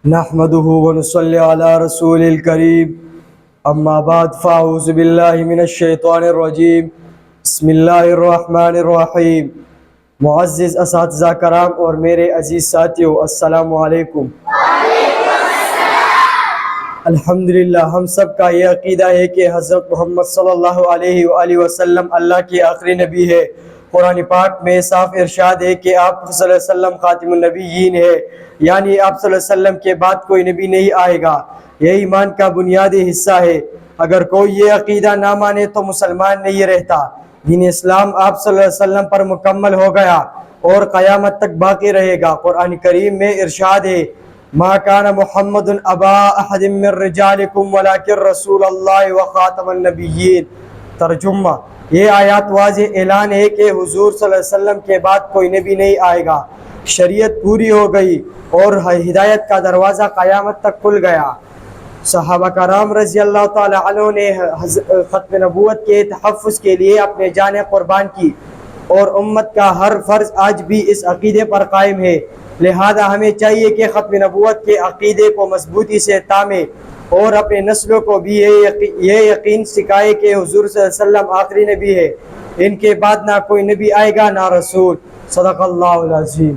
نحمده ونصلي على رسول الكريم اما بعد فاعوذ باللہ من الشیطان الرجیم بسم اللہ الرحمن الرحیم۔ معزز اساتذہ کرام اور میرے عزیز ساتھیو، السلام علیکم۔ الحمدللہ ہم سب کا یہ عقیدہ ہے کہ حضرت محمد صلی اللہ علیہ وآلہ وسلم اللہ کے آخری نبی ہے۔ قرآن پاک میں صاف ارشاد ہے کہ آپ صلی اللہ علیہ وسلم خاتم النبیین ہے، یعنی آپ صلی اللہ علیہ وسلم کے بعد کوئی نبی نہیں آئے گا۔ یہ ایمان کا بنیادی حصہ ہے۔ اگر کوئی یہ عقیدہ نہ مانے تو مسلمان نہیں رہتا۔ دین اسلام آپ صلی اللہ علیہ وسلم پر مکمل ہو گیا اور قیامت تک باقی رہے گا۔ قرآن کریم میں ارشاد ہے ما کان محمد ابا احد من رجالکم ولکن رسول اللہ وخاتم النبیین۔ ترجمہ: یہ آیات واضح اعلان ہے کہ حضور صلی اللہ علیہ وسلم کے بعد کوئی نبی نہیں آئے گا۔ شریعت پوری ہو گئی اور ہدایت کا دروازہ قیامت تک کھل گیا۔ صحابہ کرام رضی اللہ تعالی عنہ نے ختم نبوت کے تحفظ کے لیے اپنے جانیں قربان کی، اور امت کا ہر فرد آج بھی اس عقیدے پر قائم ہے۔ لہذا ہمیں چاہیے کہ ختم نبوت کے عقیدے کو مضبوطی سے تامیں اور اپنے نسلوں کو بھی یہ یقین سکھائے کہ حضور صلی اللہ علیہ وسلم آخری نبی ہے۔ ان کے بعد نہ کوئی نبی آئے گا نہ رسول۔ صدق اللہ العظیم۔